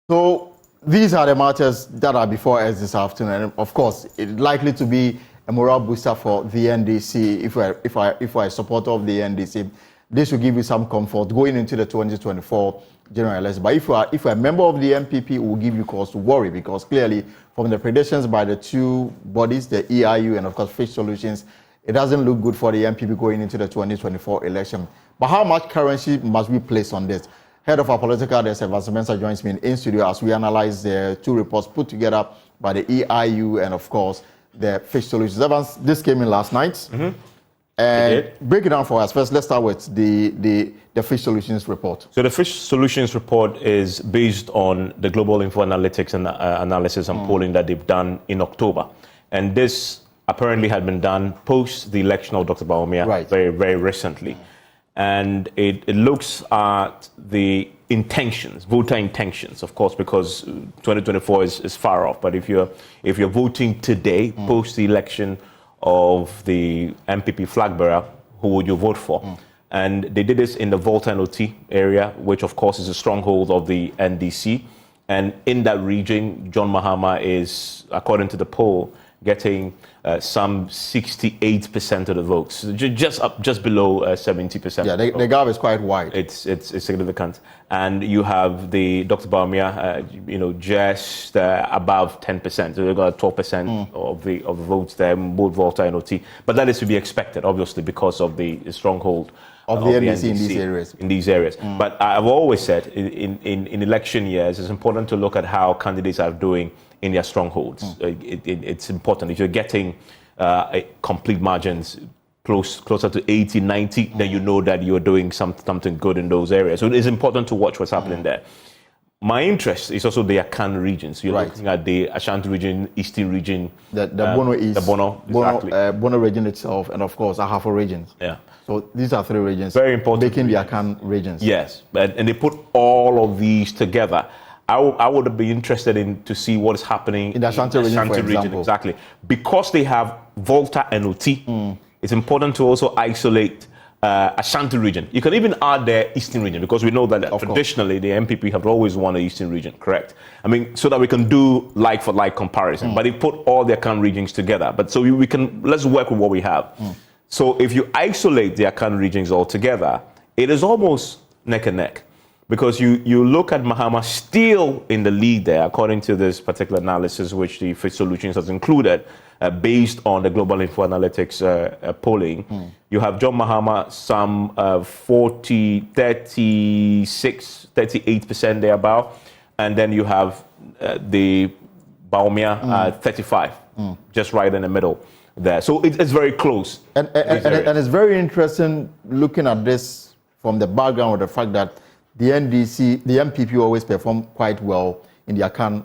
So these are the matters that are before us this afternoon. And of course, it's likely to be a morale booster for the NDC. If we're a supporter of the NDC, this will give you some comfort going into the 2024 general election. But if you're a member of the NPP, it will give you cause to worry, because clearly from the predictions by the two bodies, the EIU and of course Fish Solutions, it doesn't look good for the NPP going into the 2024 election. But how much currency must we place on this? Head of our political desk, Evans Mensah, joins me in studio as we analyze the two reports put together by the EIU and, of course, the Fish Solutions. Evans, this came in last night. Mm-hmm. And break it down for us. First, let's start with the Fish Solutions report. So the Fish Solutions report is based on the global info analytics and analysis and polling that they've done in October. And this apparently had been done post the election of Dr. Bawumia very, very recently. And it looks at the intentions, voter intentions, of course, because 2024 is far off. But if you're voting today, post the election of the NPP flag bearer, who would you vote for? And they did this in the Volta and OT area, which of course is a stronghold of the NDC. And in that region, John Mahama is, according to the poll, getting some 68% of the votes, just below 70%. Yeah, the gap is quite wide. It's significant, and you have the Dr. Bawumia, just above 10%. So they've got 12% of the votes there, both Volta and OT. But that is to be expected, obviously, because of the stronghold of the NDC in these areas. But I've always said, in election years, it's important to look at how candidates are doing in their strongholds. It's important. If you're getting complete margins closer to 80, 90, then you know that you're doing something good in those areas. So it is important to watch what's happening there. My interest is also the Akan region. So you're looking at the Ashanti region, Eastern region. The Bono East. The Bono, exactly. Bono region itself, and of course, Ahafo regions. Yeah. So these are three regions. Very important. Making the Akan regions. Yes. And they put all of these together. I would be interested to see what is happening in the Ashanti region, for example. Exactly. Because they have Volta and OT, it's important to also isolate Ashanti region. You can even add the Eastern region, because we know that traditionally the NPP have always won the Eastern region, correct? I mean, so that we can do like for like comparison. But they put all the Akan regions together. But so let's work with what we have. So if you isolate the Akan regions all together, it is almost neck and neck. Because you look at Mahama still in the lead there, according to this particular analysis, which the Fish Solutions has included, based on the Global Info Analytics polling. You have John Mahama some 36, 38% thereabout. And then you have the Bawumia 35, just right in the middle there. So it's very close. And it's very interesting looking at this from the background of the fact that the NPP always perform quite well in the Akan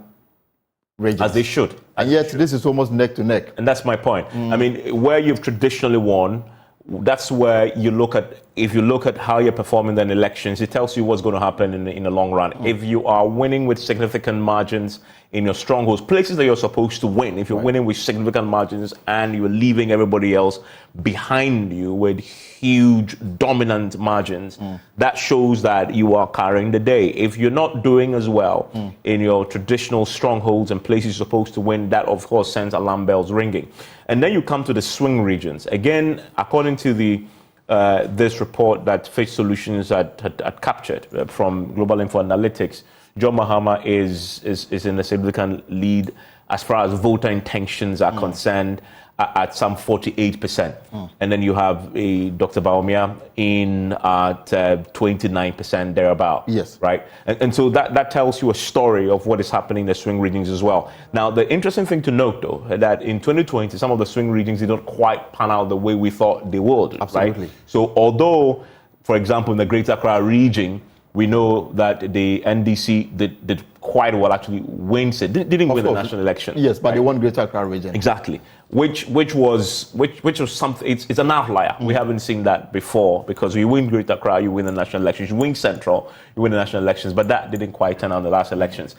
region. As they should. And yet this is almost neck to neck. And that's my point. I mean, where you've traditionally won, that's where you look at, if you look at how you're performing in elections, it tells you what's going to happen in the long run. If you are winning with significant margins in your strongholds, places that you're supposed to win, if you're winning with significant margins and you're leaving everybody else behind you with huge dominant margins, that shows that you are carrying the day. If you're not doing as well in your traditional strongholds and places you're supposed to win, that of course sends alarm bells ringing. And then you come to the swing regions. Again, according to this report that Fish Solutions had captured from Global Info Analytics, John Mahama is in a significant lead as far as voter intentions are concerned at some 48%. And then you have Dr. Bawumia in at 29% thereabout. Yes. Right? And so that tells you a story of what is happening in the swing regions as well. Now, the interesting thing to note, though, that in 2020, some of the swing regions did not quite pan out the way we thought they would. Absolutely. Right? So although, for example, in the Greater Accra region, we know that the NDC did quite well, actually win it. Didn't win the national election. Yes, but they won Greater Accra region. Exactly. Which was something. It's an outlier. We haven't seen that before, because you win Greater Accra, you win the national elections. You win Central, you win the national elections. But that didn't quite turn out in the last elections.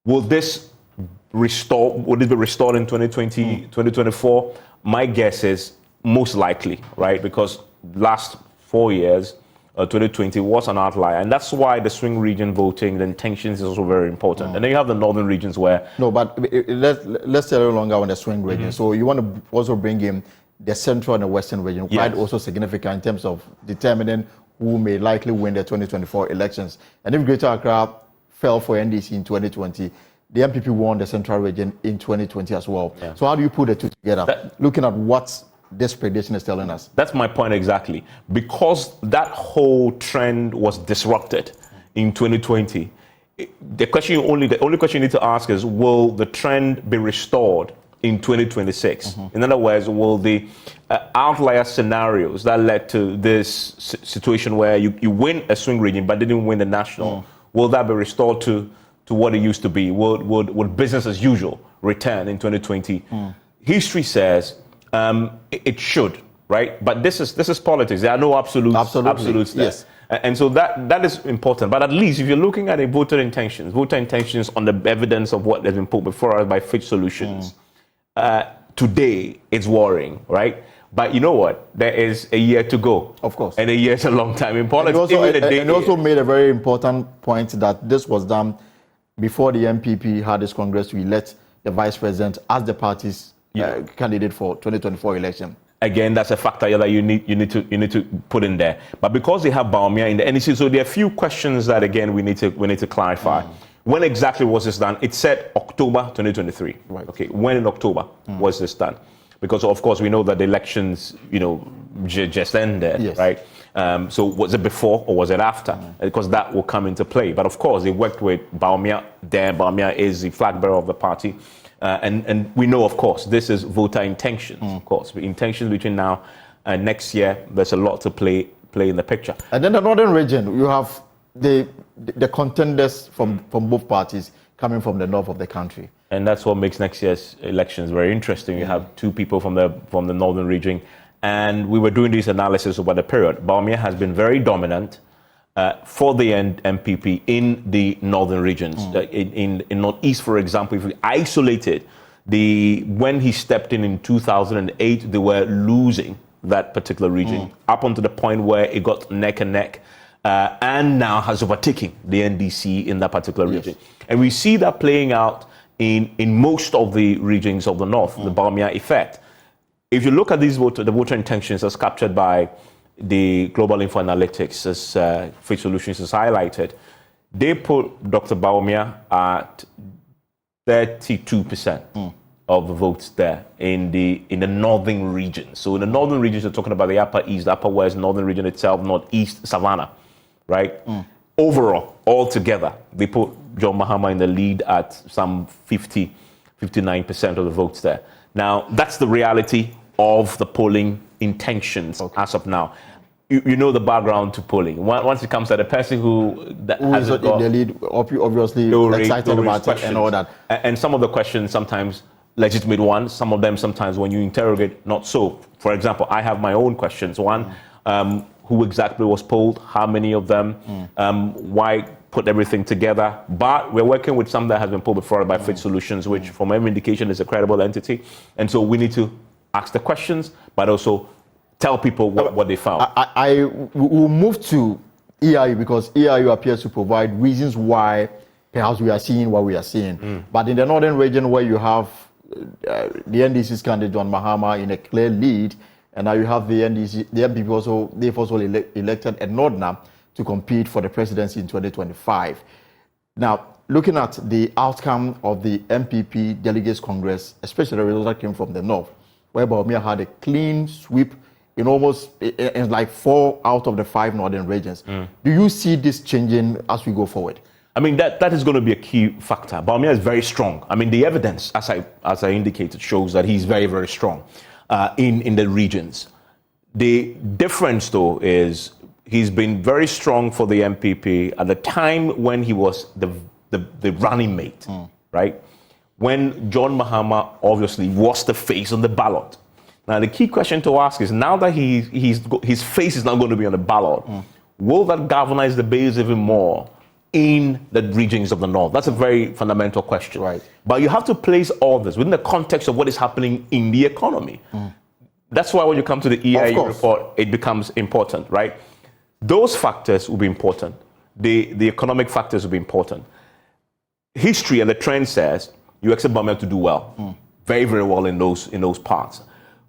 Will this be restored in 2020, 2024? My guess is most likely, right? Because last 4 years, 2020 was an outlier, and that's why the swing region voting, the intentions is also very important. And then you have the northern regions where... No, but let's stay a little longer on the swing region. So you want to also bring in the central and the western region, quite also significant in terms of determining who may likely win the 2024 elections. And if Greater Accra fell for NDC in 2020, the NPP won the central region in 2020 as well. So how do you put the two together, looking at what this prediction is telling us? That's my point exactly. Because that whole trend was disrupted in 2020, the only question you need to ask is, will the trend be restored in 2026? In other words, will the outlier scenarios that led to this situation where you win a swing region but didn't win the national, will that be restored to what it used to be? Would business as usual return in 2020? History says it should, right? But this is politics. There are no absolutes there. Yes. And so that is important. But at least if you're looking at a voter intentions on the evidence of what has been put before us by Fitch Solutions, today it's worrying, right? But you know what? There is a year to go. Of course. And a year is a long time in politics. And also made a very important point that this was done before the NPP had this Congress to elect the vice president as the party's candidate for 2024 election. Again, that's a factor that you need to put in there. But because they have Baumia in the NEC, so there are a few questions that again we need to clarify. When exactly was this done? It said October 2023. Right. Okay. When in October was this done? Because of course we know that the elections, just ended, right? So was it before or was it after? Because that will come into play. But of course they worked with Baumia there. Baumia is the flag bearer of the party. And we know, of course, this is voter intentions, of course. Intentions between now and next year, there's a lot to play in the picture. And then the northern region, you have the contenders from both parties coming from the north of the country. And that's what makes next year's elections very interesting. You have two people from the northern region. And we were doing this analysis over the period. Baumia has been very dominant for the NPP in the northern regions. In Northeast, for example, if we isolated when he stepped in 2008, they were losing that particular region up until the point where it got neck and neck, and now has overtaken the NDC in that particular region. And we see that playing out in most of the regions of the north, the Baumia effect. If you look at the voter intentions as captured by the Global Info Analytics, as Fitch Solutions has highlighted, they put Dr. Baumia at 32% of the votes there in the northern region. So in the northern regions, you're talking about the Upper East, the Upper West, northern region itself, Northeast, Savannah, right? Overall, altogether, they put John Mahama in the lead at some 59% of the votes there. Now, that's the reality of the polling intentions as of now. You know the background to polling. Once it comes to the person who has in the lead, obviously excited about it and all that. And some of the questions sometimes legitimate ones. Some of them sometimes when you interrogate, not so. For example, I have my own questions. One, who exactly was polled? How many of them? Why put everything together? But we're working with some that has been polled before by Fitch Solutions, which from every indication is a credible entity. And so we need to ask the questions, but also tell people what they found. I will move to EIU because EIU appears to provide reasons why perhaps we are seeing what we are seeing. But in the northern region where you have the NDC's candidate John Mahama in a clear lead, and now you have the NPP they've also elected a Nordna to compete for the presidency in 2025. Now, looking at the outcome of the NPP Delegates Congress, especially the results that came from the north, where Baumia had a clean sweep in like 4 out of the 5 northern regions. Do you see this changing as we go forward? I mean, that is going to be a key factor. Baumia is very strong. I mean, the evidence, as I indicated, shows that he's very, very strong in the regions. The difference, though, is he's been very strong for the NPP at the time when he was the running mate, right? When John Mahama obviously was the face on the ballot. Now, the key question to ask is, now that his face is not going to be on the ballot, will that galvanize the base even more in the regions of the north? That's a very fundamental question. Right. But you have to place all this within the context of what is happening in the economy. That's why when you come to the EIU report, it becomes important, right? Those factors will be important. The economic factors will be important. History and the trend says you expect Burma to do well, very, very well in those parts.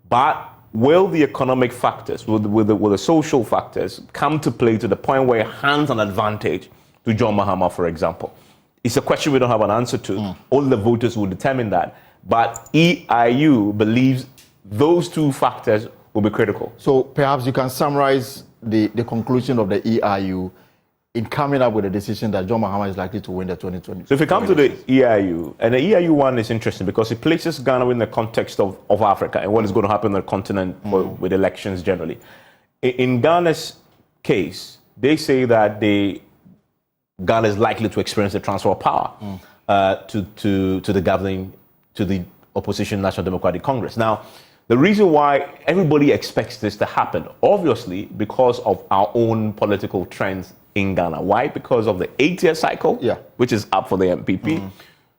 But will the economic factors, will the social factors come to play to the point where it hands an advantage to John Mahama, for example? It's a question we don't have an answer to. Only the voters will determine that. But EIU believes those two factors will be critical. So perhaps you can summarize the conclusion of the EIU in coming up with a decision that John Mahama is likely to win the 2020. So if we come to the EIU, and the EIU one is interesting because it places Ghana in the context of Africa and what is going to happen on the continent with elections generally. In Ghana's case, they say that Ghana is likely to experience a transfer of power to the opposition National Democratic Congress. Now, the reason why everybody expects this to happen, obviously, because of our own political trends in Ghana. Why? Because of the 8-year cycle, which is up for the NPP.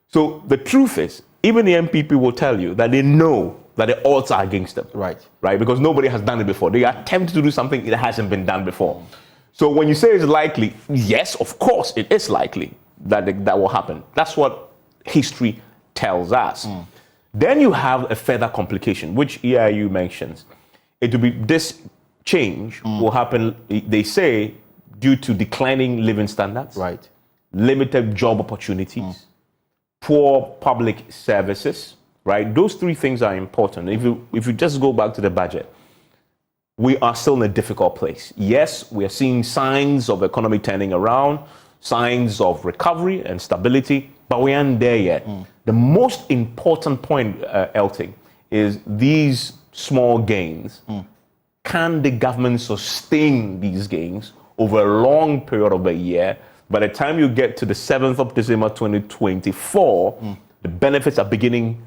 So the truth is, even the NPP will tell you that they know that the odds are against them. Right? Because nobody has done it before. They attempt to do something that hasn't been done before. So when you say it's likely, yes, of course, it is likely that that will happen. That's what history tells us. Then you have a further complication, which EIU mentions. It will be this change will happen, they say, due to declining living standards, limited job opportunities, poor public services, right? Those three things are important. If you just go back to the budget, we are still in a difficult place. Yes, we are seeing signs of economy turning around, signs of recovery and stability, but we aren't there yet. The most important point, Elting, is these small gains. Can the government sustain these gains over a long period of a year? By the time you get to the 7th of December 2024, the benefits are beginning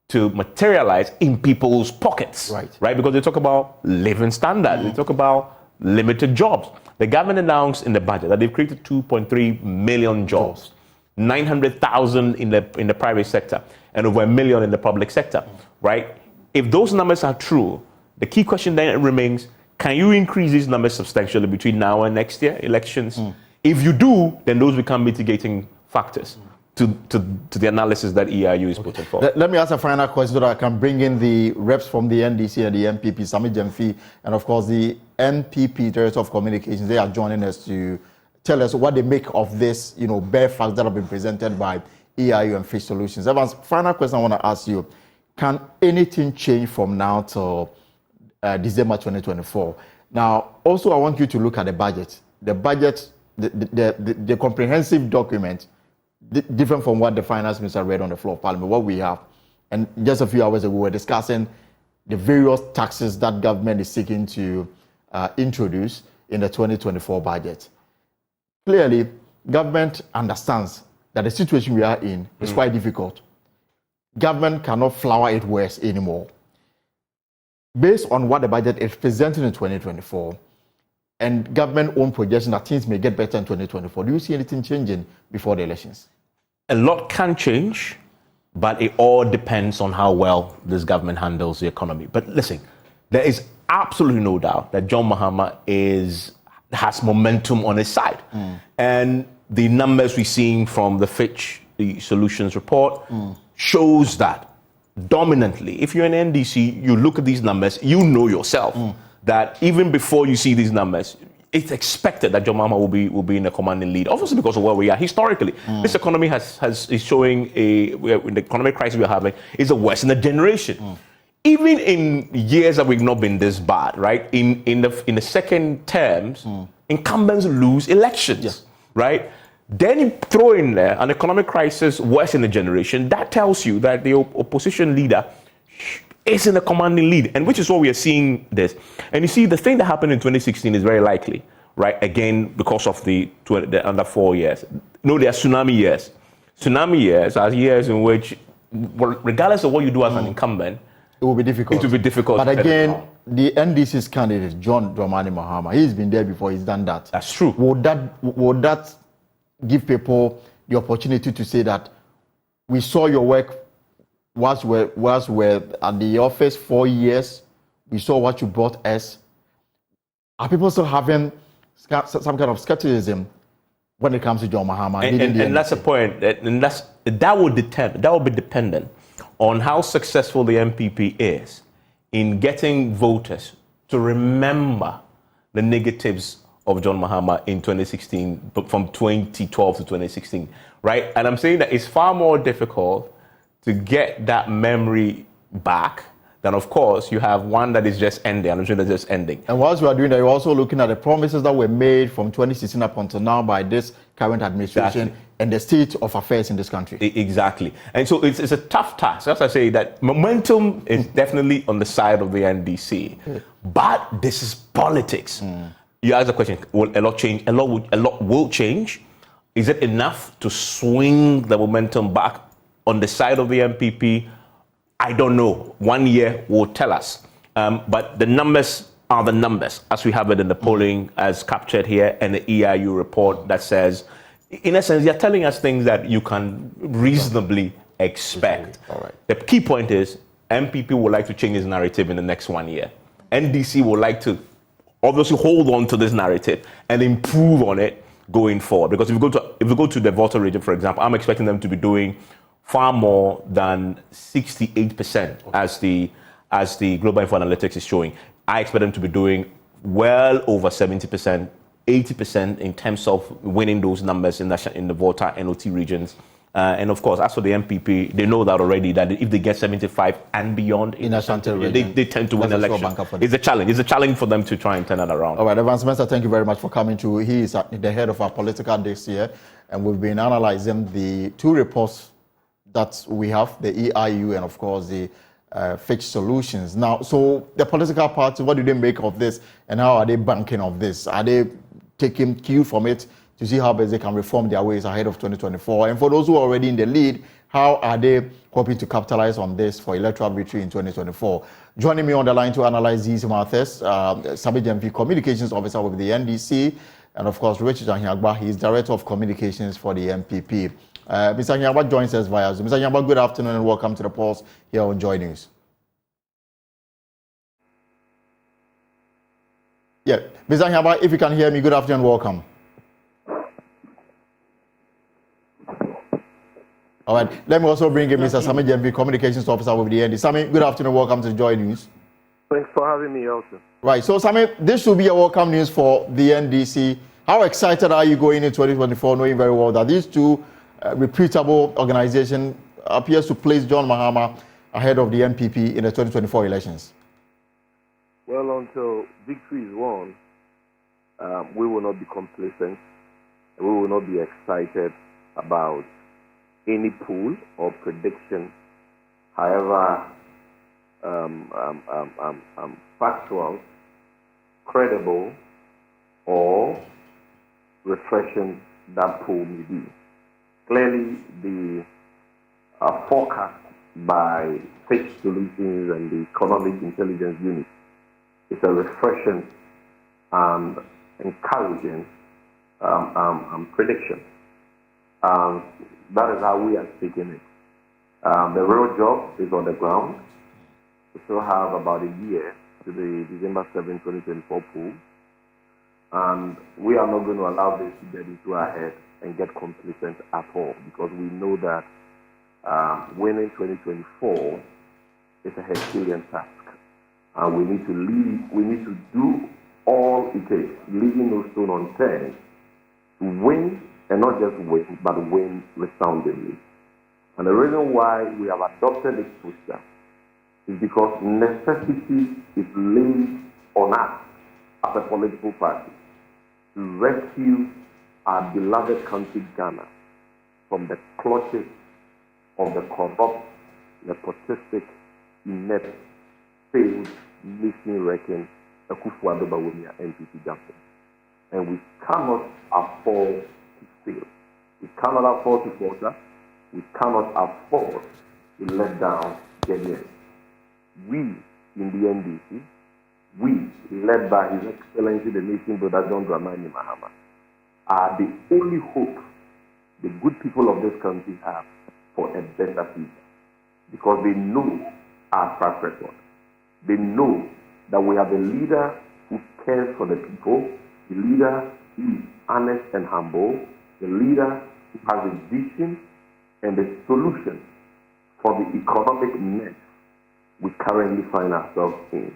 to materialize in people's pockets, right? Because they talk about living standards, they talk about limited jobs. The government announced in the budget that they've created 2.3 million jobs, 900,000 in the private sector, and over 1 million in the public sector, right? If those numbers are true, the key question then remains, can you increase these numbers substantially between now and next year elections? If you do, then those become mitigating factors to the analysis that EIU is putting forward. Let me ask a final question so that I can bring in the reps from the NDC and the NPP, Sami Jemfi, and of course the NPP Director of Communications. They are joining us to tell us what they make of this, bare facts that have been presented by EIU and Fish Solutions. Evans, final question I want to ask you: can anything change from now till December 2024? Now, also, I want you to look at the budget. The budget, the comprehensive document, different from what the finance minister read on the floor of parliament, what we have. And just a few hours ago, we were discussing the various taxes that government is seeking to introduce in the 2024 budget. Clearly, government understands that the situation we are in is quite difficult. Government cannot flower it worse anymore. Based on what the budget is presenting in 2024 and government-owned projection that things may get better in 2024, do you see anything changing before the elections? A lot can change, but it all depends on how well this government handles the economy. But listen, there is absolutely no doubt that John Mahama has momentum on his side. And the numbers we're seeing from the Fitch Solutions report shows that dominantly. If you're an NDC, you look at these numbers, you know yourself that even before you see these numbers, it's expected that John Mahama will be in a commanding lead. Obviously, because of where we are historically, this economy is showing the economic crisis we're having is the worst in a generation. Even in years that we've not been this bad, right? In the second terms, incumbents lose elections, right? Then you throw in there an economic crisis worse in a generation. That tells you that the opposition leader is in a commanding lead, and which is what we are seeing this. And you see, the thing that happened in 2016 is very likely, right? Again, because of the under 4 years. No, they are tsunami years. Tsunami years are years in which, regardless of what you do as an incumbent, it will be difficult. It will be difficult. But again, the NDC's candidate, John Dramani Mahama, he's been there before, he's done that. That's true. Would that give people the opportunity to say that we saw your work whilst we're at the office 4 years, we saw what you brought us? Are people still having some kind of skepticism when it comes to John Mahama. And that's the point. And that will be dependent on how successful the NPP is in getting voters to remember the negatives of John Mahama in 2016, from 2012 to 2016, right? And I'm saying that it's far more difficult to get that memory back than, of course, you have one that is just ending. I'm sure that's just ending. And whilst we are doing that, you're also looking at the promises that were made from 2016 up until now by this current administration and the state of affairs in this country. Exactly. And so it's a tough task. As I say, that momentum is definitely on the side of the NDC. But this is politics. You ask the question, will a lot change? A lot will change. Is it enough to swing the momentum back on the side of the NPP? I don't know. 1 year will tell us. But the numbers are the numbers, as we have it in the polling as captured here, and the EIU report that says, in essence, they're telling us things that you can reasonably expect. All right. The key point is NPP would like to change its narrative in the next 1 year. NDC would like to obviously hold on to this narrative and improve on it going forward. Because if we go to the Volta region, for example, I'm expecting them to be doing far more than 68% as the Global Info Analytics is showing. I expect them to be doing well over 70%, 80% in terms of winning those numbers in the Volta NOT regions. And of course, as for the NPP, they know that already, that if they get 75 and beyond in Ashanti region, they tend to win elections. It's a challenge. It's a challenge for them to try and turn it around. All right, Evans Mensah, thank you very much for coming to. He is the head of our political desk here, and we've been analyzing the two reports that we have, the EIU and of course the Fitch Solutions. Now, so the political party, what do they make of this, and how are they banking on this? Are they taking cue from it to see how best they can reform their ways ahead of 2024? And for those who are already in the lead, how are they hoping to capitalize on this for electoral victory in 2024? Joining me on the line to analyze these matters, Sammy MP, Communications Officer with the NDC, and of course Richard Ahiagba, he is Director of Communications for the NPP. Mr. Ahiagba joins us via Zoom. Mr. Ahiagba, good afternoon and welcome to the Pulse here on Joy News. Yeah, Mr. Ahiagba, if you can hear me, good afternoon and welcome. All right, let me also bring in Mr. Sammy Jembi, Communications Officer with the NDC. Sammy, good afternoon, welcome to Joy News. Thanks for having me also. Right, so Sammy, this should be a welcome news for the NDC. How excited are you going into 2024, knowing very well that these two reputable organization appears to place John Mahama ahead of the NPP in the 2024 elections? Well, until victory is won, we will not be complacent. We will not be excited about any poll or prediction, however factual, credible, or refreshing that poll may be. Clearly, the forecast by Fitch Solutions and the Economic Intelligence Unit is a refreshing and encouraging prediction. That is how we are taking it. The real job is on the ground. We still have about a year to the December 7, 2024 poll. And we are not going to allow this to get into our head and get complacent at all, because we know that winning 2024 is a Herculean task. And we need to do all it takes, leaving no stone unturned, to win, and not just win, but win resoundingly. And the reason why we have adopted this posture is because necessity is laid on us as a political party to rescue our beloved country, Ghana, from the clutches of the corrupt, nepotistic, inept, failed, nation-wrecking Akufo-Addo Bawumia NPP government. And we cannot afford to fail. We cannot afford to falter. We cannot afford to let down Ghanaians. We in the NDC, we, led by His Excellency the Nation Brother John Dramani Mahama, are the only hope the good people of this country have for a better future. Because they know our track record. They know that we have a leader who cares for the people. He the leader who is honest and humble, the leader who has a vision and a solution for the economic mess we currently find ourselves in.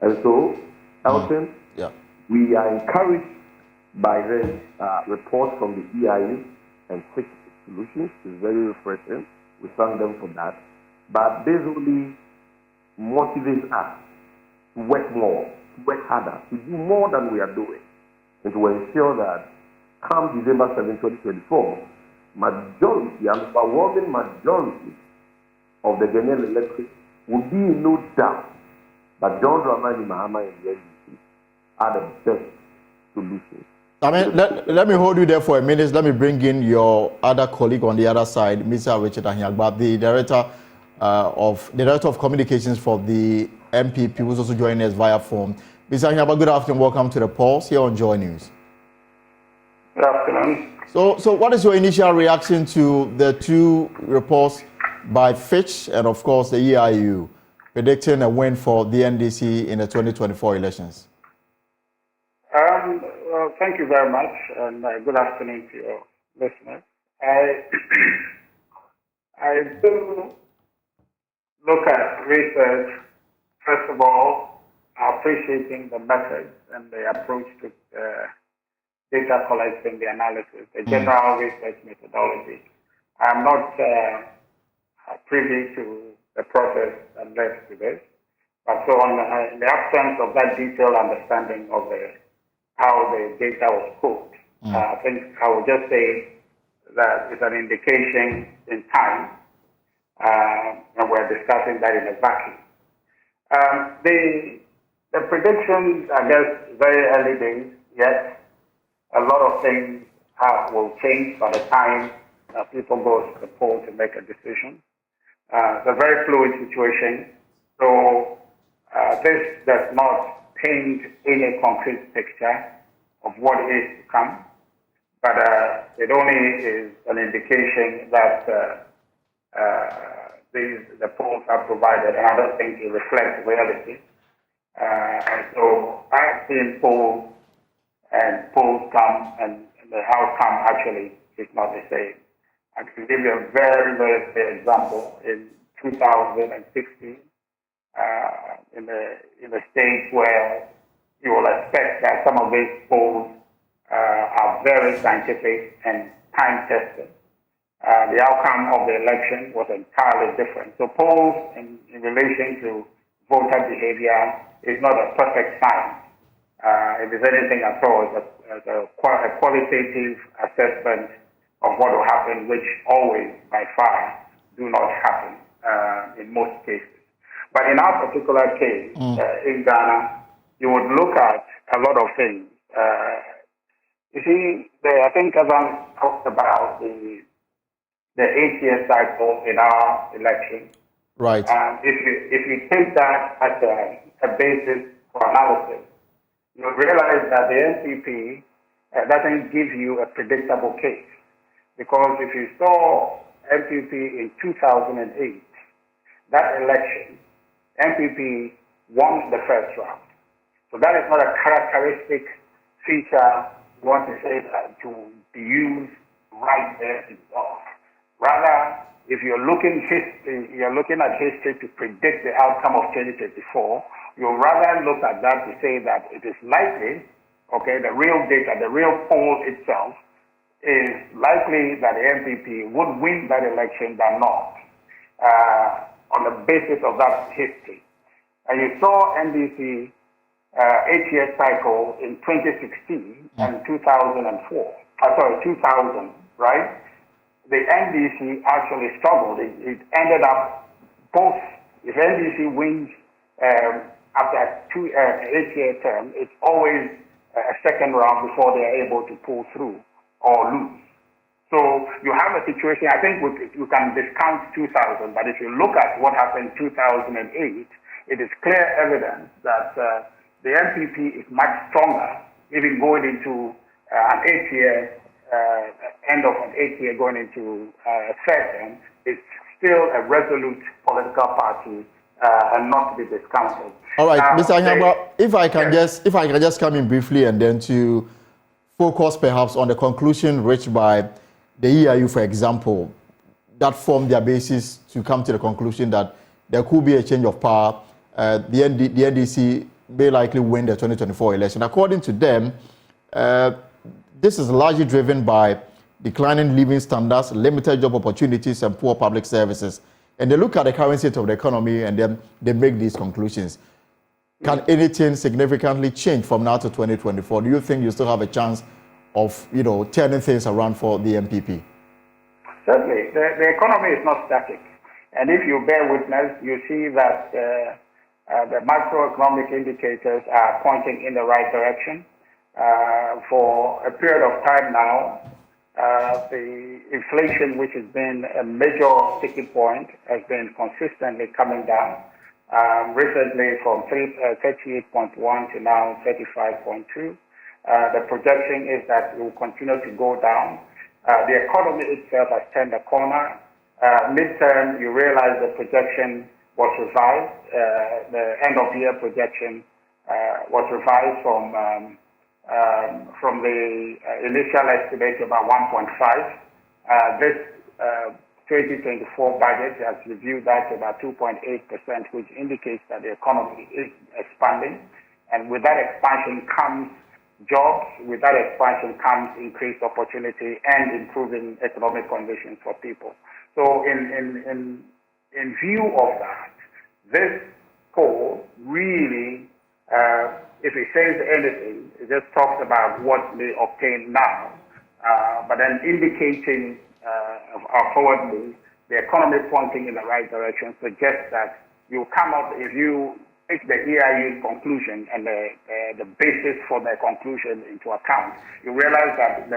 And so, Elton, we are encouraged by this report from the EIU and Quick Solutions. It's very refreshing. We thank them for that. But this only motivates us to work more, to work harder, to do more than we are doing, and to ensure that come December 7, 2024, majority, an overwhelming majority of the Ghanaian electorate will be in no doubt that John Dramani Mahama and the NDC are the best solutions. I mean, let me hold you there for a minute. Let me bring in your other colleague on the other side, Mr. Richard Ahiagba, the director of communications for the NPP, who's also joining us via phone. Mr. Ahiagba, good afternoon. Welcome to the Pulse here on Joy News. Good afternoon. So what is your initial reaction to the two reports by Fitch and, of course, the EIU predicting a win for the NDC in the 2024 elections? Well, thank you very much, and good afternoon to your listeners. I do look at research, first of all, appreciating the methods and the approach to data collection, the analysis, the general research methodology. I'm not privy to the process that led to this, but so in the absence of that detailed understanding of how the data was pulled, I think I would just say that it's an indication in time, and we're discussing that in a vacuum. The predictions, I guess, very early days, yet a lot of things will change by the time people go to the poll to make a decision. It's a very fluid situation, so this does not paint any concrete picture of what is to come, but it only is an indication that the polls are provided, and I don't think it reflects reality. And so I've seen polls come, and the outcome actually is not the same. I can give you a very, very clear example. In 2016, in the stage where you will expect that some of these polls are very scientific and time-tested, the outcome of the election was entirely different. So polls in relation to voter behavior is not a perfect science. If there's anything at all, it's a qualitative assessment of what will happen, which always, by far, do not happen in most cases. But in our particular case, in Ghana, you would look at a lot of things. You see, I think Evan talked about the 8-year cycle in our election. Right. If you take that as a basis for analysis, you'll realize that the NPP doesn't give you a predictable case. Because if you saw NPP in 2008, that election, NPP won the first round. So that is not a characteristic feature you want to say that to be used right there in off. Rather, if you're looking at history to predict the outcome of 2024, you'll rather look at that to say that it is likely, okay, the real data, the real poll itself, is likely that the NPP would win that election than not, on the basis of that history. And you saw NDC 8-year cycle in 2016 and 2000, right? The NDC actually struggled. It ended up both. If NDC wins after an 8-year term, it's always a second round before they are able to pull through or lose. So you have a situation, I think we can discount 2000, but if you look at what happened in 2008, it is clear evidence that the NPP is much stronger, even going into an 8-year, end of an 8-year going into a third term. It's still a resolute political party and not to be discounted. All right, Mr. Ahiagba, if I can just come in briefly and then to focus perhaps on the conclusion reached by the EIU, for example, that formed their basis to come to the conclusion that there could be a change of power. The NDC may likely win the 2024 election. According to them, this is largely driven by declining living standards, limited job opportunities, and poor public services. And they look at the current state of the economy and then they make these conclusions. Can anything significantly change from now to 2024? Do you think you still have a chance of, turning things around for the NPP? Certainly. The economy is not static. And if you bear witness, you see that the macroeconomic indicators are pointing in the right direction. For a period of time now, the inflation, which has been a major sticking point, has been consistently coming down. Recently from 38.1 to now 35.2. The projection is that it will continue to go down. The economy itself has turned a corner. Midterm, you realize the projection was revised. The end of year projection was revised from the initial estimate to about 1.5. This 2024 budget has reviewed that to about 2.8%, which indicates that the economy is expanding. And with that expansion comes jobs. With that expansion comes increased opportunity and improving economic conditions for people. So in view of that, this poll really, if it says anything, it just talks about what they obtain now, but then indicating our forward move, the economy pointing in the right direction suggests that you come up, if you take the EIU's conclusion and the basis for their conclusion into account, you realize that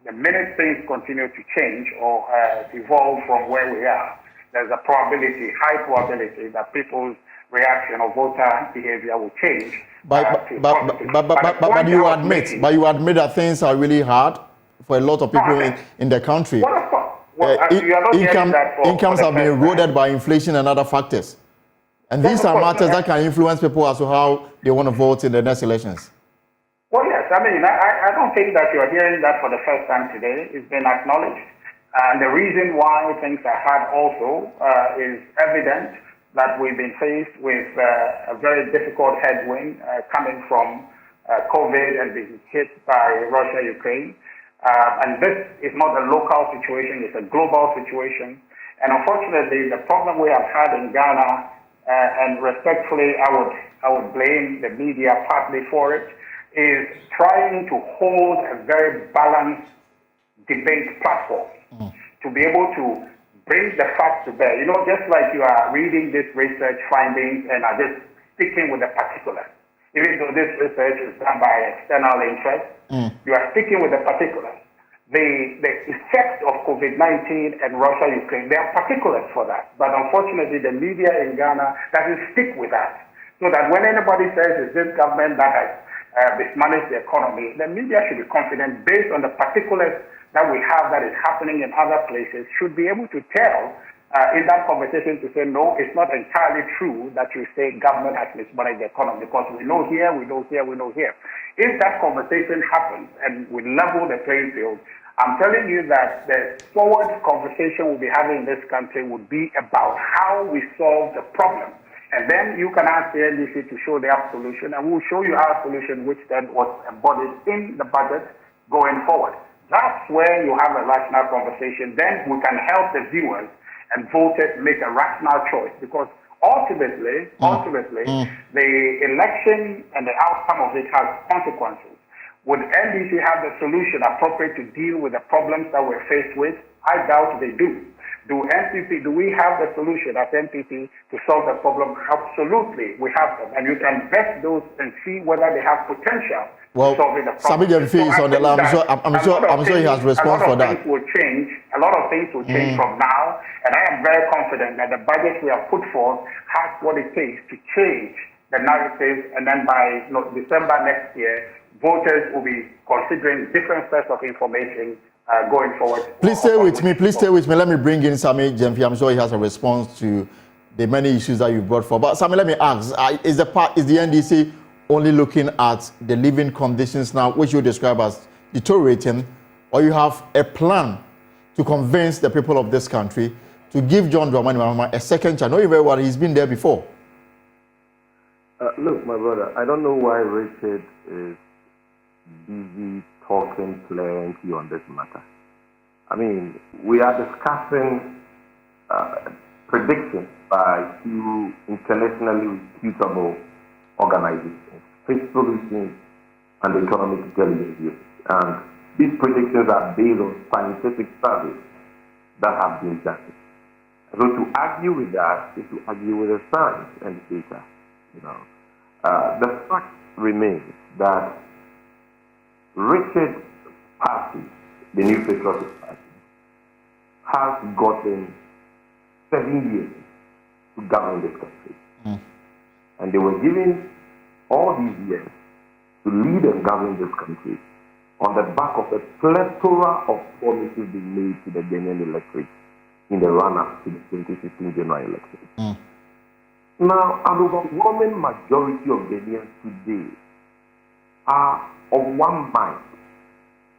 the minute things continue to change or evolve from where we are, there's a probability, high probability, that people's reaction or voter behavior will change. But you admit that things are really hard for a lot of people in the country. Well, of course. Well, incomes have been eroded by inflation and other factors. And these are matters that can influence people as to how they want to vote in the next elections. Well, yes. I mean, I don't think that you're hearing that for the first time today. It's been acknowledged. And the reason why things are hard also is evident that we've been faced with a very difficult headwind coming from COVID and being hit by Russia, Ukraine. And this is not a local situation, it's a global situation. And unfortunately, the problem we have had in Ghana, and respectfully, I would blame the media partly for it, is trying to hold a very balanced debate platform to be able to bring the facts to bear. Just like you are reading this research findings and are just sticking with the particulars. Even though this research is done by external interest, you are sticking with the particulars. The effects of COVID-19 and Russia-Ukraine, there are particulars for that. But unfortunately, the media in Ghana doesn't stick with that. So that when anybody says it's this government that has mismanaged the economy, the media should be confident based on the particulars that we have that is happening in other places, should be able to tell in that conversation to say, no, it's not entirely true that you say government has mismanaged the economy, because we know here, we know here, we know here. If that conversation happens and we level the playing field, I'm telling you that the forward conversation we'll be having in this country would be about how we solve the problem. And then you can ask the NDC to show their solution, and we'll show you our solution, which then was embodied in the budget going forward. That's where you have a rational conversation. Then we can help the viewers and voters make a rational choice, because ultimately, the election and the outcome of it has consequences. Would NDC have the solution appropriate to deal with the problems that we're faced with? I doubt they do. Do we have the solution as NPP to solve the problem? Absolutely, we have them. And you can vet those and see whether they have potential to solve the problem. Sami Gyamfi is on the line. I'm sure he has response for that. A lot of things will change from now, and I am very confident that the budget we have put forth has what it takes to change the narrative, and then by December next year, voters will be considering different sets of information going forward. Please stay with me. Let me bring in Sami Gyamfi. I'm sure he has a response to the many issues that you brought forward. But Sami, let me ask, is the NDC only looking at the living conditions now, which you describe as deteriorating, or you have a plan to convince the people of this country to give John Dramani Mahama a second chance? Know very well, he's been there before. Look, my brother, I don't know why Richard is busy talking plenty on this matter. I mean, we are discussing predictions by two internationally reputable organizations, Fifth Solutions and Economic Intelligence Unit. And these predictions are based on scientific studies that have been done. So to argue with that is to argue with the science and the data. The fact remains that Richard's party, the New Patriotic Party, has gotten 7 years to govern this country. And they were given all these years to lead and govern this country on the back of a plethora of promises they made to the Ghanaian electorate in the run-up to the 2016 general election. Now, an overwhelming majority of Ghanaians today are of one mind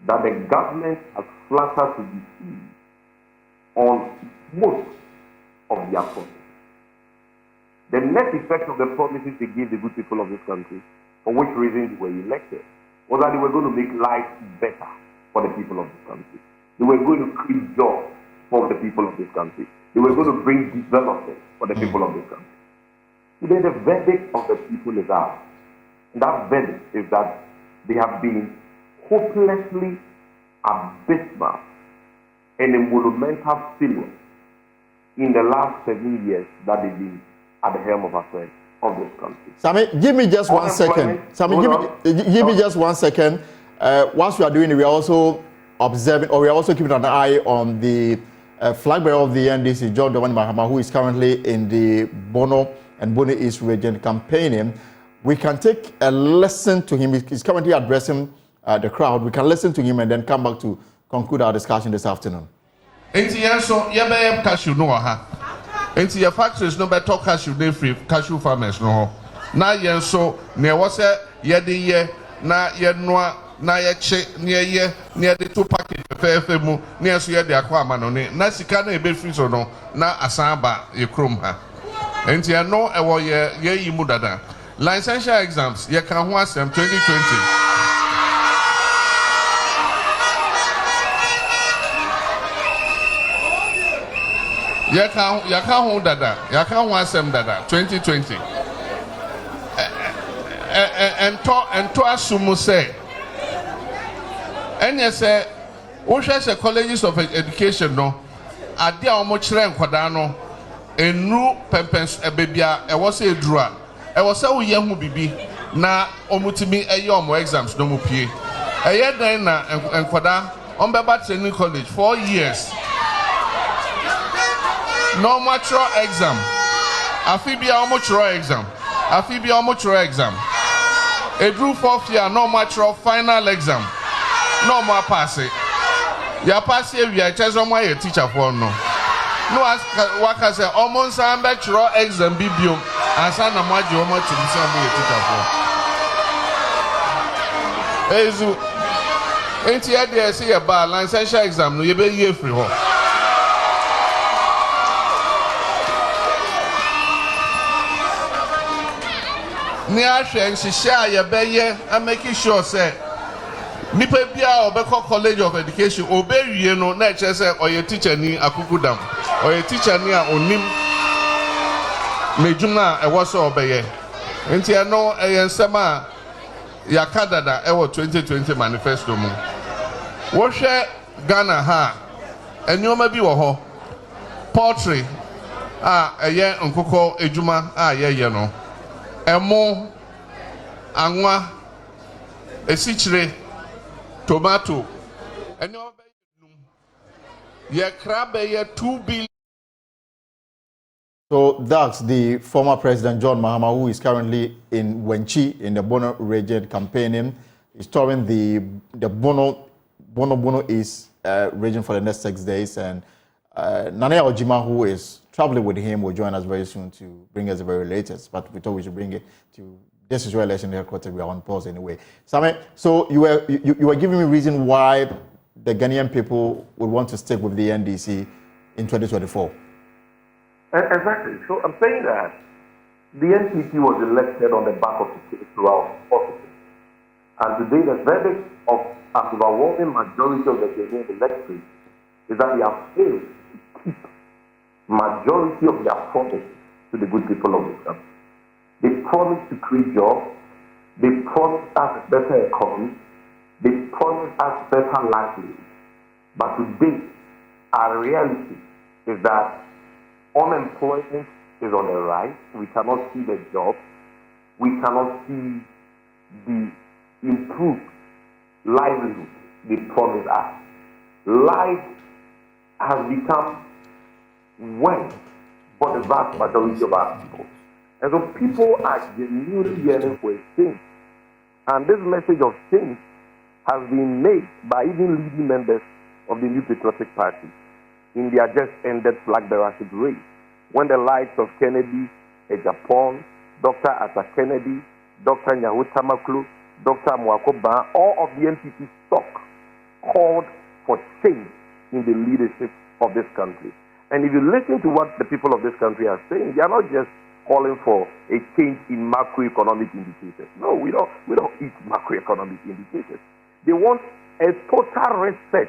that the government has flattered to deceive on most of their promises. The net effect of the promises they gave the good people of this country, for which reason they were elected, was that they were going to make life better for the people of this country. They were going to create jobs for the people of this country. They were going to bring development for the people of this country. Today, the verdict of the people is out. And that verdict is that they have been hopelessly abysmal and a monumental failure in the last 7 years that they've been at the helm of affairs of this country. Sammy, give me just 1 second. Sammy, give me just 1 second. Whilst we are doing it, we are also observing, or we are also keeping an eye on the flag bearer of the NDC, John Dramani Mahama, who is currently in the Bono and Bono East region campaigning. We can take a listen to him. He's currently addressing the crowd. We can listen to him and then come back to conclude our discussion this afternoon. Enti your factories no better cashew dey free cashew farmers no. Na yen so ne wo se ye de ye na ye noa na ye che ne ye ne de to package fefe mu ne so ye de akwa ama no ne na sika na e be free so no na asan ba ye krom ha. Enti no e wo ye yi mu dada. Licensure exams ye kan ho asem 2020. Yaka ho dada, yaka ho asem dada 2020. Ento asumu se. Enye se wo hwe se colleges of education no ade a omo kire nkwada no enru pempens ebebia e wo se eduru a e wo se wo ye hu bibi na omutimi eye omo exams no mu pie. Eye dan na nkwada ombeba training college 4 years. No mature exam. Afibia omochro exam. Afibia omochro exam. A drew 4th year no mature final exam. No more pass it. Ya pass it we are chezo mo ye teacher for no. No ask waka say omon san be chro exam bibium ansa na maji omo tumi say mo ye teacher for. Ezu enti e dey say e ba licensure exam no ye be ye free ho. Ni ahwe nhihye a yebeye and making sure say nipa bia obekọ college of education obewie no na eche say oye teacher ni akukudam oye teacher ni a onim mejuna e wo so obeye enti no ensem a yakadada e wo 2020 manifesto mu wo hwe Ghana ha enioma bi wo ho poultry a eye nkukọ ejuma a yeye no emo anwa esichire tomato eni obe ye krabe ye 2 billion. So that's the former President John Mahama, who is currently in Wenchi in the Bono region campaigning. He's touring the Bono East region for the next 6 days, and Nana Ojima, who is traveling with him, will join us very soon to bring us the very latest. But we thought we should bring it to This is your election headquarters. We are on pause anyway. So you were giving me reason why the Ghanaian people would want to stick with the NDC in 2024. Exactly. So I'm saying that the NPP was elected on the back of the electoral process. And today the verdict of an overwhelming majority of the Ghanaian electorate is that they have failed to keep majority of their promise to the good people of this country. They promised to create jobs. They promised us a better economy. They promised us better livelihood. But today, our reality is that unemployment is on the rise. We cannot see the jobs. We cannot see the improved livelihood they promised us. Life has become worse for the vast majority of our people. And so people are genuinely yearning for a change. And this message of change has been made by even leading members of the New Patriotic Party in their just ended flag bearership race, when the likes of Kennedy, Ejapon, Dr. Ata Kennedy, Dr. Nyahu Tamaklu, Dr. Mwakoba, all of the NPP stock called for change in the leadership of this country. And if you listen to what the people of this country are saying, they are not just calling for a change in macroeconomic indicators. No, we don't eat macroeconomic indicators. They want a total reset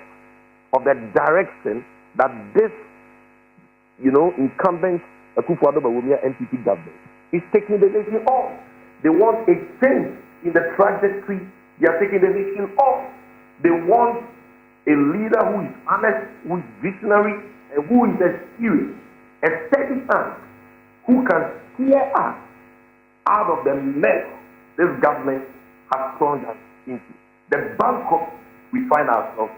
of the direction that this, incumbent Akufo-Addo Bawumia NPP government is taking the nation on. They want a change in the trajectory they are taking the nation on. They want a leader who is honest, who is visionary, and who is experienced, a steady hand, who can steer us out of the mess this government has plunged us into. The bankrupt we find ourselves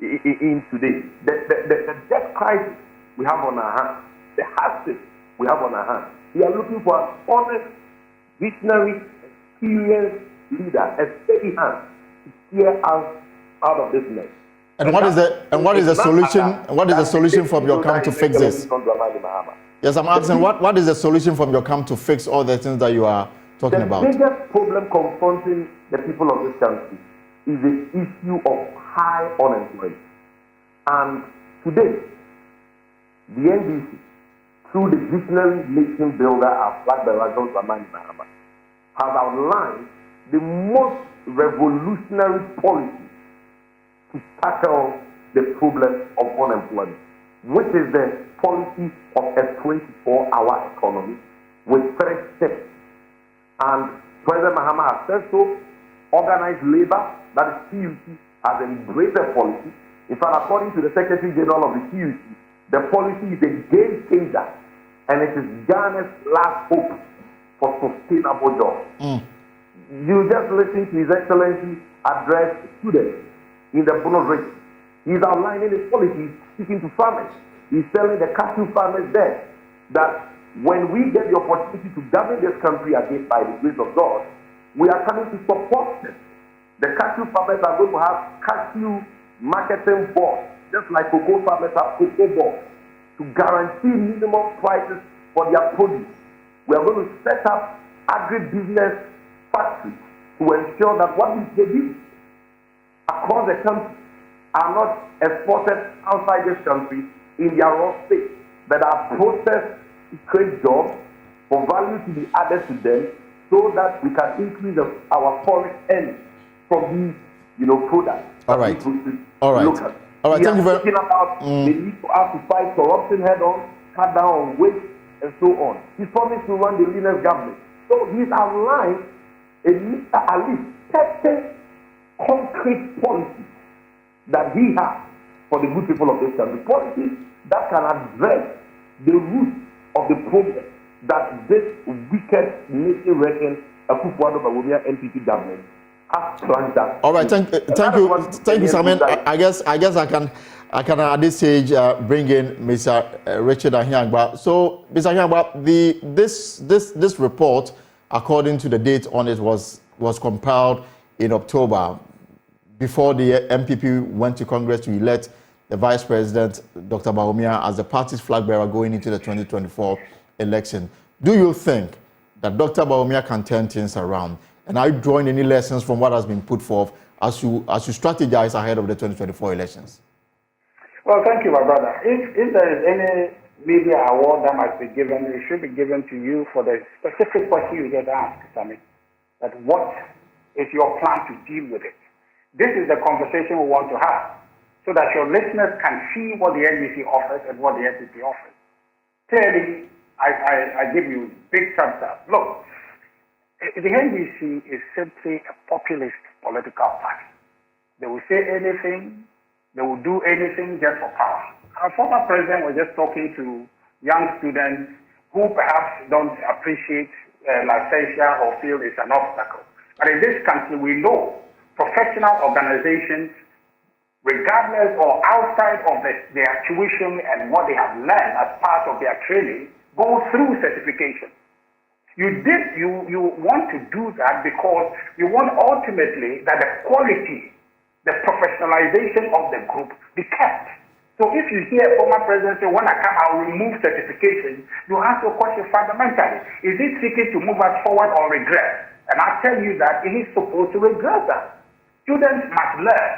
in today, the debt crisis we have on our hands, the hardship we have on our hands. We are looking for an honest, visionary, experienced leader, a steady hand to steer us out of this mess. And what is the solution? What is the solution from your camp to fix this? Yes, I'm asking what is the solution from your camp to fix all the things that you are talking about? The biggest problem confronting the people of this country is the issue of high unemployment. And today, the NDC, through the visionary nation builder, our flag bearer, John Dramani Mahama, has outlined the most revolutionary policy to tackle the problem of unemployment, which is the policy of a 24-hour economy with 3 steps. And President Mahama has said so. Organized labor, that is PUC, has embraced the policy. In fact, according to the Secretary General of the PUC, the policy is a game changer, and it is Ghana's last hope for sustainable jobs. You just listen to His Excellency address students in the bonus rate. He's outlining his policy, speaking to farmers. He's telling the cattle farmers there that when we get the opportunity to govern this country again by the grace of God, we are coming to support them. The cattle farmers are going to have cattle marketing boards, just like cocoa farmers have cocoa boards, to guarantee minimum prices for their produce. We are going to set up agribusiness factories to ensure that what we produce across the country are not exported outside this country in their raw state, but are processed to create jobs for value to be added to them, so that we can increase our foreign earnings from these, products. All right. Thank you very much. About the need for us to fight corruption head on, cut down on waste, and so on. He promised to run the leanest government. So he's outlined at least 30 concrete policies that he has for the good people of this country. Policies that can address the root of the problem that this wicked nation-wrecking Akufo-Addo Bawumia NPP government has plunged us. All right, thank you, Simon. I guess I can at this stage bring in Mr. Richard Ahiangba. So, Mr. Ahiangba, this report, according to the date on it, was compiled in October, before the NPP went to Congress to elect the Vice President, Dr. Bawumia, as the party's flag bearer going into the 2024 election. Do you think that Dr. Bawumia can turn things around? And are you drawing any lessons from what has been put forth as you strategize ahead of the 2024 elections? Well, thank you, my brother. If there is any media award that must be given, it should be given to you for the specific question you just asked, Sammy. That what is your plan to deal with it? This is the conversation we want to have, so that your listeners can see what the NDC offers and what the NPP offers. Clearly, I give you big thumbs up. Look, the NDC is simply a populist political party. They will say anything, they will do anything just for power. Our former president was just talking to young students who perhaps don't appreciate licensure or feel it's an obstacle. But in this country, we know professional organizations, regardless or outside of their tuition and what they have learned as part of their training, go through certification. You want to do that because you want ultimately that the quality, the professionalization of the group be kept. So if you hear a former president say, when I come, I'll remove certification, you ask your question fundamentally, is it seeking to move us forward or regress? And I tell you that it is supposed to regress that. Students must learn.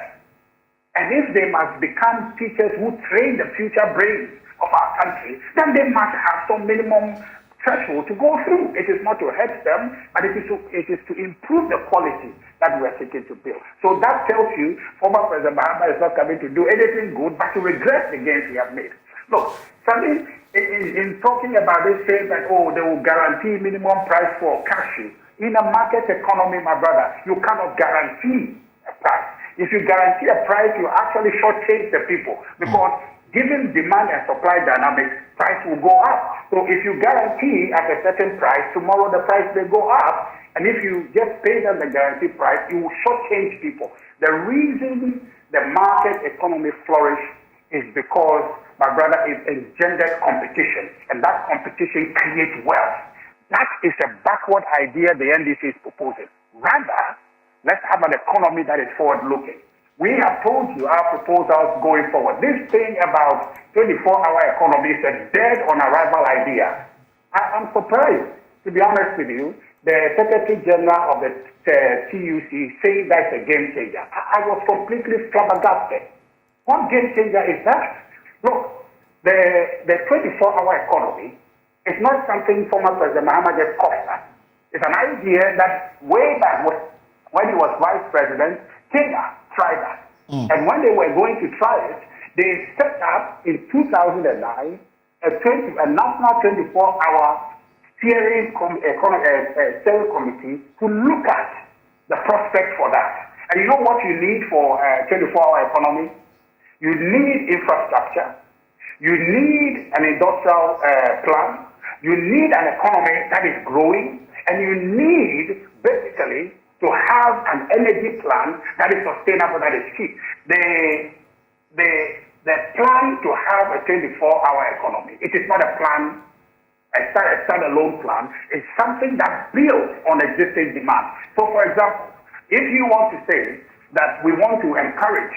And if they must become teachers who train the future brains of our country, then they must have some minimum threshold to go through. It is not to hurt them, but it is to improve the quality that we are seeking to build. So that tells you former President Mahama is not coming to do anything good, but to regress the gains he has made. Look, something in talking about this, saying that, oh, they will guarantee minimum price for cashew. In a market economy, my brother, you cannot guarantee a price. If you guarantee a price, you actually shortchange the people, because given demand and supply dynamics, price will go up. So if you guarantee at a certain price, tomorrow the price may go up. And if you just pay them the guaranteed price, you will shortchange people. The reason the market economy flourished is because, my brother, it engendered competition. And that competition creates wealth. That is a backward idea the NDC is proposing. Rather, let's have an economy that is forward-looking. We have told you our proposals going forward. This thing about 24-hour economy is a dead on arrival idea. I'm surprised, to be honest with you, the Secretary General of the TUC saying that's a game changer. I was completely flabbergasted. What game changer is that? Look, the 24-hour economy is not something former President Mahama just coughed at. It's an idea that way back when he was Vice President, Kenya tried that. And when they were going to try it, they set up in 2009 a national 24-hour steering committee to look at the prospect for that. And you know what you need for a 24-hour economy? You need infrastructure. You need an industrial plan. You need an economy that is growing. And you need, basically, to have an energy plan that is sustainable, that is cheap. The plan to have a 24-hour economy, it is not a plan, a standalone plan. It's something that builds on existing demand. So, for example, if you want to say that we want to encourage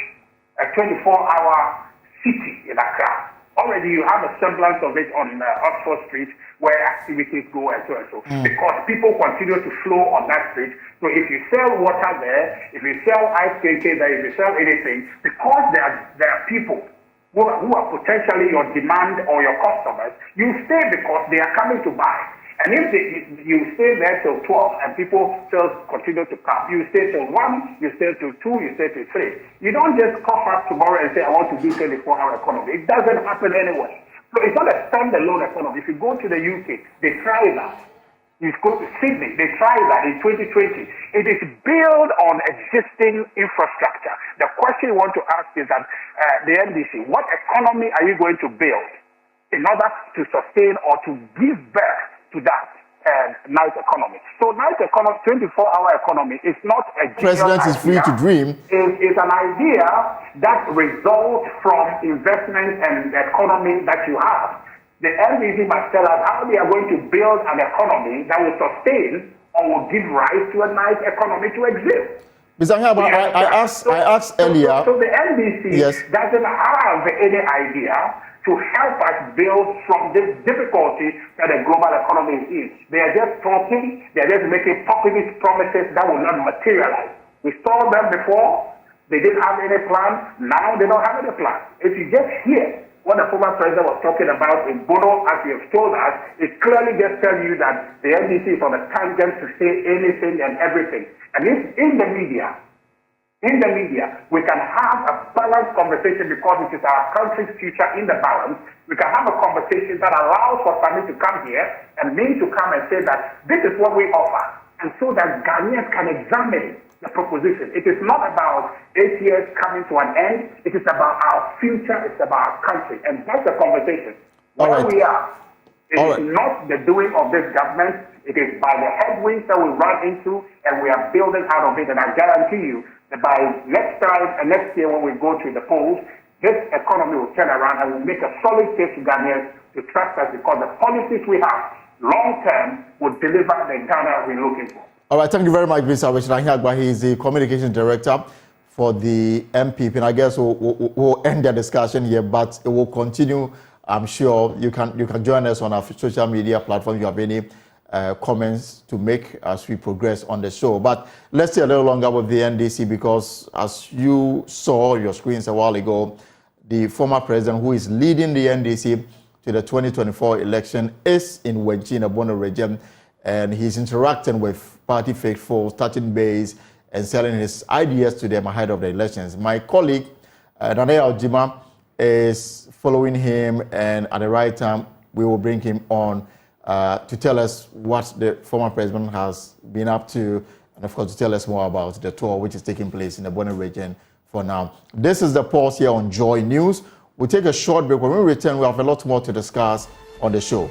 a 24-hour city in Accra, already you have a semblance of it on Oxford Street where activities go and so and so. Because people continue to flow on that street. So if you sell water there, if you sell ice cream there, if you sell anything, because there are people who are potentially your demand or your customers, you stay because they are coming to buy. And if you stay there till 12 and people still continue to come, you stay till 1, you stay till 2, you stay till 3. You don't just cough up tomorrow and say, I want to do 24-hour economy. It doesn't happen anyway. So it's not a standalone economy. If you go to the UK, they try that. You go to Sydney, they try that in 2020. It is built on existing infrastructure. The question you want to ask is that the NDC, what economy are you going to build in order to sustain or to give birth to that night economy? So night economy, 24-hour economy is not a President is free to dream. It's an idea that results from investment and the economy that you have. The NDC must tell us how they are going to build an economy that will sustain or will give rise to a nice economy to exist. Mr. Anyagba, I asked earlier. So the NDC doesn't have any idea to help us build from this difficulty that the global economy is. They are just talking, they are just making populist promises that will not materialize. We saw them before, they didn't have any plan, now they don't have any plan. If you just hear what the former president was talking about in Bono, as you have told us, it clearly just tells you that the NDC is on a tangent to say anything and everything. And if in the media, we can have a balanced conversation because it is our country's future in the balance. We can have a conversation that allows for Sami to come here and me to come and say that this is what we offer. And so that Ghanaians can examine the proposition. It is not about 8 years coming to an end. It is about our future. It's about our country. And that's the conversation. Where we are, it is not the doing of this government. It is by the headwinds that we run into, and we are building out of it. And I guarantee you that by next time and next year when we go to the polls, this economy will turn around and will make a solid case to Ghanaians to trust us because the policies we have long term will deliver the Ghana we're looking for. All right, thank you very much, Mr. Anyagba. He is the communications director for the NPP, and I guess we'll end the discussion here, but it will continue. I'm sure you can join us on our social media platform. You have any comments to make as we progress on the show. But let's stay a little longer with the NDC because, as you saw on your screens a while ago, the former president who is leading the NDC to the 2024 election is in Wenchi in the Bono region, and he's interacting with party faithful, touching base, and selling his ideas to them ahead of the elections. My colleague, Nana Aljima, is following him, and at the right time, we will bring him on to tell us what the former president has been up to, and of course, to tell us more about the tour which is taking place in the Bono region for now. This is the pause here on Joy News. We'll take a short break. When we return, we have a lot more to discuss on the show.